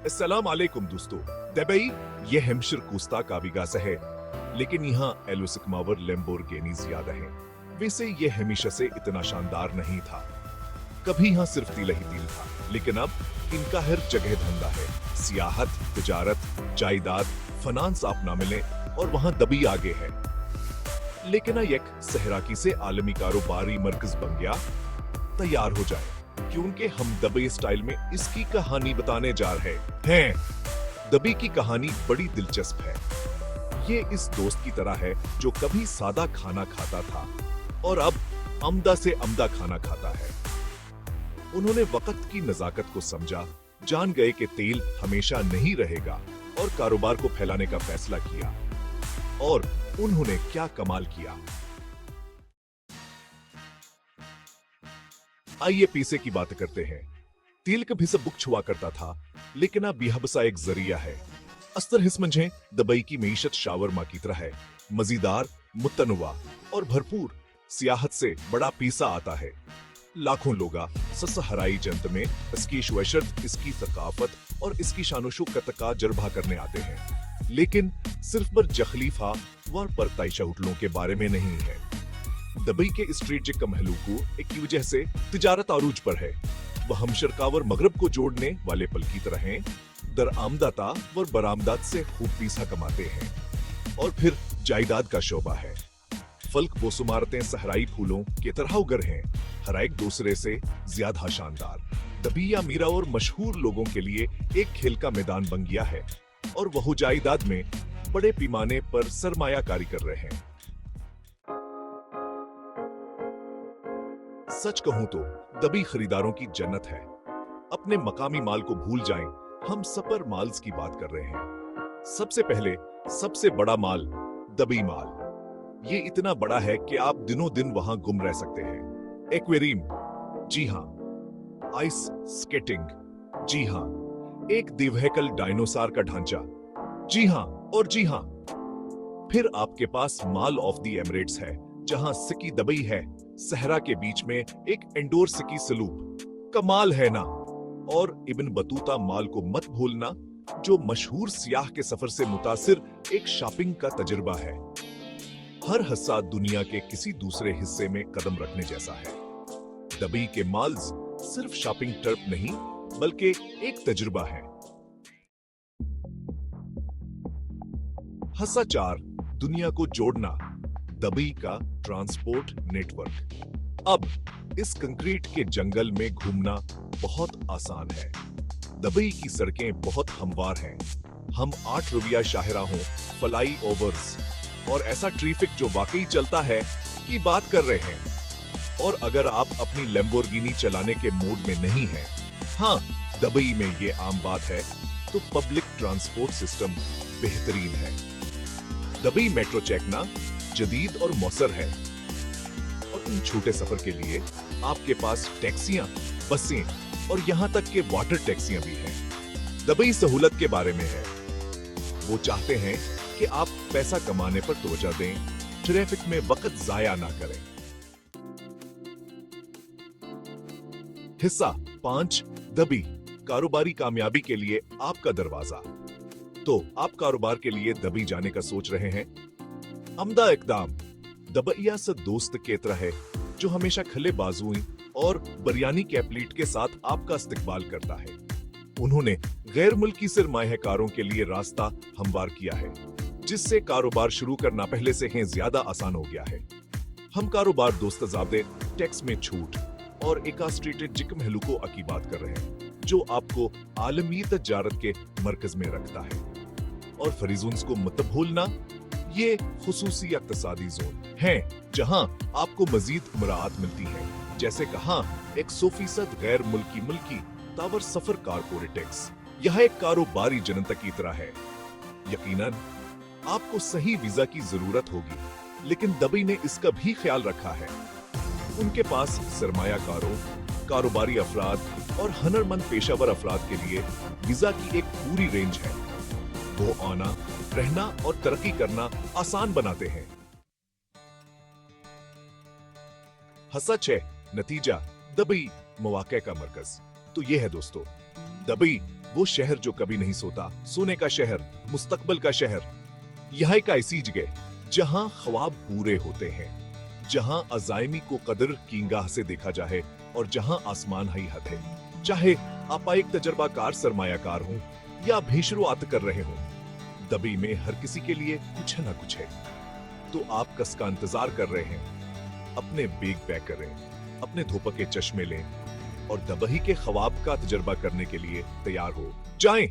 अस्सलाम वालेकुम दोस्तों। दबई ये हेम्पशायर कोस्टा का विकास है, लेकिन यहाँ एलोसिक मावर लैम्बोर्गिनी ज्यादा है। वैसे ये हमेशा से इतना शानदार नहीं था, कभी यहाँ सिर्फ तिल ही तिल था, लेकिन अब इनका हर जगह धंधा है। सियाहत, तिजारत, जायदाद, फाइनेंस आप ना मिले और वहाँ दबी आगे है। लेकिन एक सहराकी से आलमी कारोबारी मरकज बन गया, तैयार हो जाए क्योंकि हम दबई स्टाइल में इसकी कहानी बताने जा रहे हैं। दबई की कहानी बड़ी दिलचस्प है। ये इस दोस्त की तरह है जो कभी सादा खाना खाता था और अब अमदा से अमदा खाना खाता है। उन्होंने वक्त की नजाकत को समझा, जान गए कि तेल हमेशा नहीं रहेगा और कारोबार को फैलाने का फैसला किया। और उन्होंने क्या कमाल किया। आइए पीसे की बात करते हैं। तेल कभी से बुक छुआ करता था, लेकिन अब यह बसा एक जरिया है। अस्तर हिस्स मंझे दबई की मीशत शावरमा की तरह है, मजीदार, मुतनुवा और भरपूर। सियाहत से बड़ा पीसा आता है। लाखों लोग ससहराई जंत में इसकी शवशर्त, इसकी सकाफत और इसकी शानो शौकत का जरबा करने आते हैं, लेकिन सिर्फ पर जखलीफा व परताइशा होटलों के बारे में नहीं है। दबई के स्ट्रेटेजिक महलूकू एक की वजह से तिजारत आरूज पर है। वह हमशरकावर मगरब को जोड़ने वाले पल की तरह हैं, दरआमदाता व बरामदात से खूब पीसा कमाते हैं। और फिर जायदाद का शोबा है। फल्क बोसुमारतें सहराई फूलों के तरह उगर हैं, हर एक दूसरे से ज्यादा शानदार। दबी या मीरा और मशहूर लोगों के लिए एक खेल का मैदान बन गया है और वह जायदाद में बड़े पैमाने पर सरमायाकारी कर रहे हैं। सच कहूं तो दबी खरीदारों की जन्नत है। अपने मकामी माल को भूल जाएं, हम सुपर माल्स की बात कर रहे हैं। सबसे पहले सबसे बड़ा माल दबी माल। ये इतना बड़ा है कि आप दिनों दिन वहां गुम रह सकते हैं। एक्वेरियम, जी हां। आइस स्केटिंग, जी हां। एक दिव्यकल डायनासोर का ढांचा, जी हां और जी हां। फिर आपके पास मॉल ऑफ द एमिरेट्स है, जहां सिकी दबई है, सहरा के बीच में एक इंडोर सिकी सलूप। कमाल है ना। और इब्न बतूता मॉल को मत भूलना, जो मशहूर सियाह के सफर से मुतासिर एक शॉपिंग का तजुर्बा है। हर हिस्सा दुनिया के किसी दूसरे हिस्से में कदम रखने जैसा है। दबई के मॉल्स सिर्फ शॉपिंग ट्रिप नहीं, बल्कि एक तजुर्बा है। हिस्सा 4, दुनिया को जोड़ना, दबई का ट्रांसपोर्ट नेटवर्क। अब इस कंक्रीट के जंगल में घूमना बहुत आसान है। दबई की सड़कें बहुत हमवार हैं। हम 8 रुपया शाहराहों, फ्लाई ओवर्स और ऐसा ट्रैफिक जो वाकई चलता है की बात कर रहे हैं। और अगर आप अपनी लैम्बोर्गिनी चलाने के मूड में नहीं हैं, हाँ, दबई में ये आम बात है, तो पब्लिक ट्रांसपोर्ट सिस्टम बेहतरीन है। दबई मेट्रो चेकना जदीद और मौसर है। और इन छोटे सफर के लिए आपके पास टैक्सियां, बसें और यहां तक के वाटर टैक्सियां भी हैं। दबई सहूलत के बारे में है। वो चाहते हैं कि आप पैसा कमाने पर तवज्जो दें, ट्रैफिक में वक्त जाया ना करें। हिस्सा 5, दबई कारोबारी कामयाबी के लिए आपका दरवाजा। तो आप कारोबार के लिए दबई जाने का सोच रहे हैं? अमदा इकदाम दबईया से दोस्त के तरह है, जो हमेशा खले बाजुई और बिरयानी कैपलीट के साथ आपका इस्तकबाल करता है। उन्होंने गैर मुल्की सरमायाकारों के लिए रास्ता हमवार किया है, जिससे कारोबार शुरू करना पहले से ही ज्यादा आसान हो गया है। हम कारोबार दोस्तजादे, टैक्स में छूट और एक स्ट्रेटेजिक महलूको की बात कर रहे हैं, जो आपको आलमी तजारत के मरकज में रखता है। और फरीजून्स को मत भूलना, ये खुसूसी इक्तिसादी जोन है, जहां आपको मजीद मुराआत मिलती है, जैसे कहा 100% गैर मुल्की तावर सफर कारपोरेट टैक्स। यह एक कारोबारी जनता की तरह है। यकीनन आपको सही वीजा की जरूरत होगी, लेकिन दबई ने इसका भी ख्याल रखा है। उनके पास सरमायाकारों, कारोबारी अफराद और हुनरमंद पेशावर अफराद के लिए वीजा की एक पूरी रेंज है। वो आना, रहना और तरक्की करना आसान बनाते हैं। हिस्सा 6, नतीजा दबई मौके का मरकज। तो ये है दोस्तों, दबई वो शहर जो कभी नहीं सोता, सोने का शहर, मुस्तकबिल का शहर। यहाँ एक ऐसी जगह जहां ख्वाब पूरे होते हैं, जहां अजायमी को कदर की निगाह से देखा जाए और जहां आसमान ही हद है। चाहे आप एक तजर्बाकार सरमायाकार हों या अभी शुरुआत कर रहे हों, दबी में हर किसी के लिए कुछ ना कुछ है। तो आप कस का इंतजार कर रहे हैं, अपने बैग पैक करें, अपने धूप के चश्मे लें और दबई के ख्वाब का तजर्बा करने के लिए तैयार हो जाएं।